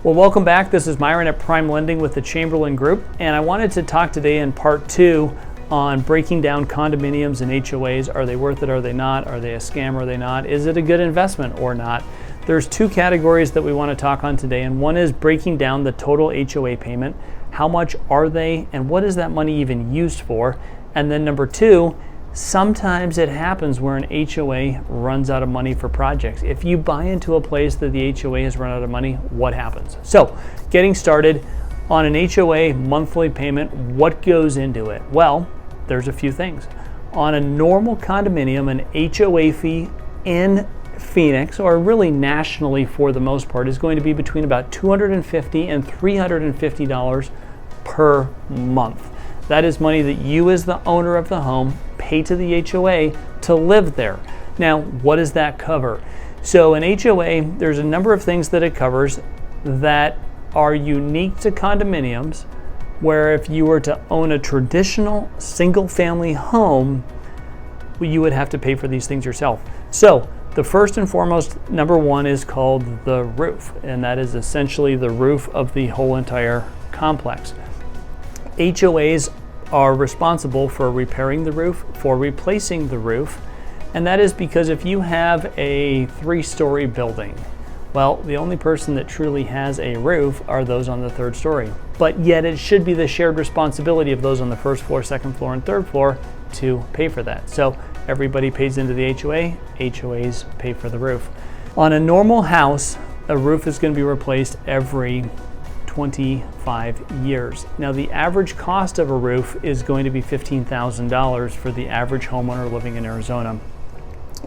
Well, welcome back. This is Myron at PrimeLending with the Chamberlain Group, and I wanted to talk today in part 2 on breaking down condominiums and HOAs. Are they worth it? Are they not? Are they a scam? Or are they not? Is it a good investment or not? There's 2 categories that we want to talk on today, and one is breaking down the total HOA payment. How much are they, and what is that money even used for? And then number 2, sometimes it happens where an HOA runs out of money for projects. If you buy into a place that the HOA has run out of money, what happens? So, getting started on an HOA monthly payment, what goes into it? Well, there's a few things. On a normal condominium, an HOA fee in Phoenix, or really nationally for the most part, is going to be between about $250 and $350 per month. That is money that you as the owner of the home pay to the HOA to live there. Now, what does that cover? So an HOA, there's a number of things that it covers that are unique to condominiums, where if you were to own a traditional single-family home, you would have to pay for these things yourself. So the first and foremost, number 1 is called the roof, and that is essentially the roof of the whole entire complex. HOAs are responsible for repairing the roof, for replacing the roof, and that is because if you have a 3-story building, well, the only person that truly has a roof are those on the 3rd story. But yet it should be the shared responsibility of those on the 1st floor, 2nd floor, and 3rd floor to pay for that. So everybody pays into the HOA, HOAs pay for the roof. On a normal house, a roof is going to be replaced every 25 years. Now, the average cost of a roof is going to be $15,000 for the average homeowner living in Arizona.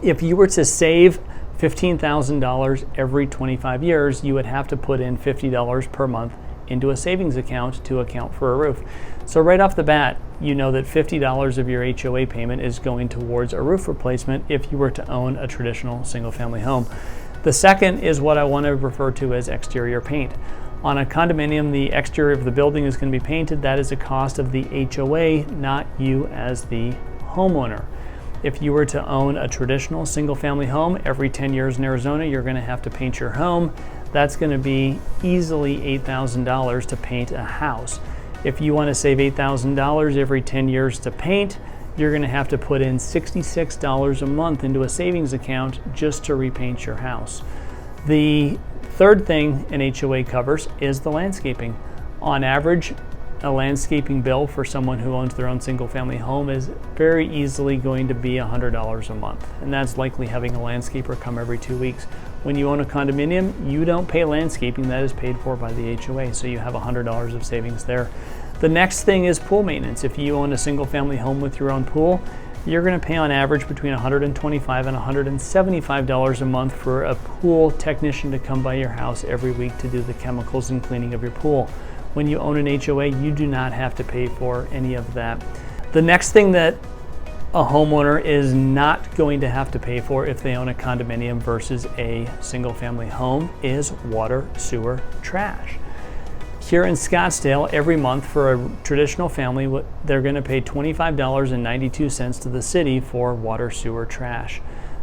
If you were to save $15,000 every 25 years, you would have to put in $50 per month into a savings account to account for a roof. So right off the bat, you know that $50 of your HOA payment is going towards a roof replacement if you were to own a traditional single-family home. The second is what I want to refer to as exterior paint. On a condominium, the exterior of the building is going to be painted. That is a cost of the HOA, not you as the homeowner. If you were to own a traditional single-family home, every 10 years in Arizona, you're going to have to paint your home. That's going to be easily $8,000 to paint a house. If you want to save $8,000 every 10 years to paint, you're going to have to put in $66 a month into a savings account just to repaint your house. The third thing an HOA covers is the landscaping. On average, a landscaping bill for someone who owns their own single-family home is very easily going to be $100 a month, and that's likely having a landscaper come every 2 weeks. When you own a condominium, you don't pay landscaping. That is paid for by the HOA, so you have $100 of savings there. The next thing is pool maintenance. If you own a single-family home with your own pool, you're going to pay on average between $125 and $175 a month for a pool technician to come by your house every week to do the chemicals and cleaning of your pool. When you own an HOA, you do not have to pay for any of that. The next thing that a homeowner is not going to have to pay for if they own a condominium versus a single-family home is water, sewer, trash. Here in Scottsdale, every month for a traditional family, they're going to pay $25.92 to the city for water, sewer, trash.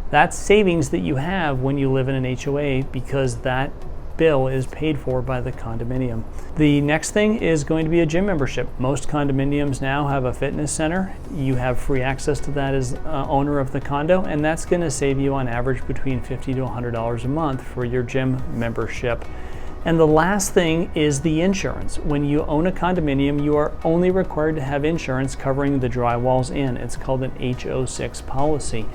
That's savings that you have when you live in an HOA because that bill is paid for by the condominium. The next thing is going to be a gym membership. Most condominiums now have a fitness center. You have free access to that as owner of the condo, and that's going to save you on average between $50 to $100 a month for your gym membership. And the last thing is the insurance. When you own a condominium, you are only required to have insurance covering the drywalls in. It's called an HO6 policy.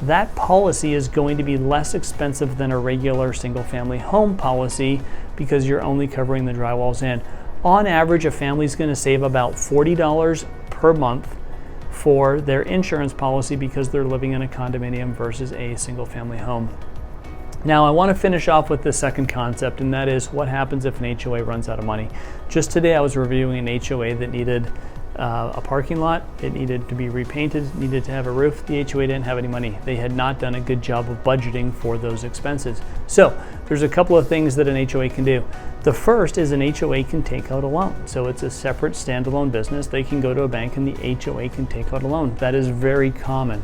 That policy is going to be less expensive than a regular single-family home policy because you're only covering the drywalls in. On average, a family is going to save about $40 per month for their insurance policy because they're living in a condominium versus a single-family home. Now, I want to finish off with the second concept, and that is what happens if an HOA runs out of money. Just today, I was reviewing an HOA that needed a parking lot. It needed to be repainted, needed to have a roof. The HOA didn't have any money. They had not done a good job of budgeting for those expenses. So there's a couple of things that an HOA can do. The first is an HOA can take out a loan. So it's a separate standalone business. They can go to a bank and the HOA can take out a loan. That is very common.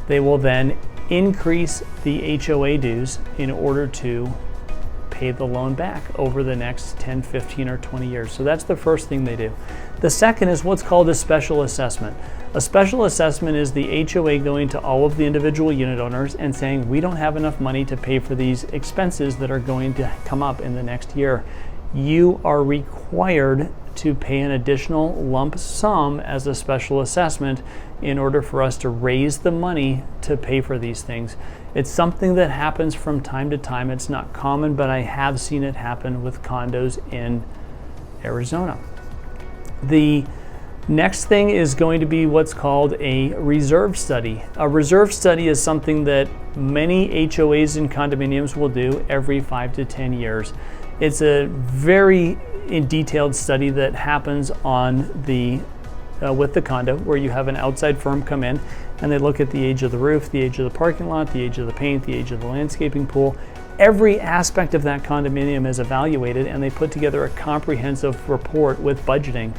They will then increase the HOA dues in order to pay the loan back over the next 10, 15, or 20 years. So that's the first thing they do. The second is what's called a special assessment. A special assessment is the HOA going to all of the individual unit owners and saying, we don't have enough money to pay for these expenses that are going to come up in the next year. You are required to pay an additional lump sum as a special assessment in order for us to raise the money to pay for these things. It's something that happens from time to time. It's not common, but I have seen it happen with condos in Arizona. The next thing is going to be what's called a reserve study. A reserve study is something that many HOAs and condominiums will do every 5 to 10 years. It's a very detailed study that happens on the with the condo, where you have an outside firm come in and they look at the age of the roof, the age of the parking lot, the age of the paint, the age of the landscaping pool. Every aspect of that condominium is evaluated, and they put together a comprehensive report with budgeting.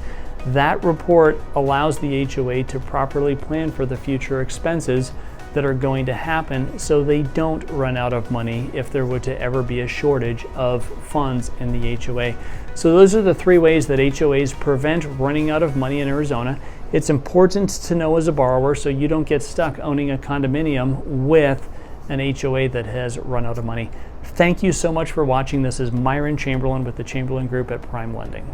That report allows the HOA to properly plan for the future expenses that are going to happen, so they don't run out of money if there were to ever be a shortage of funds in the HOA. So those are the three ways that HOAs prevent running out of money in Arizona. It's important to know as a borrower so you don't get stuck owning a condominium with an HOA that has run out of money. Thank you so much for watching. This is Myron Chamberlain with the Chamberlain Group at PrimeLending.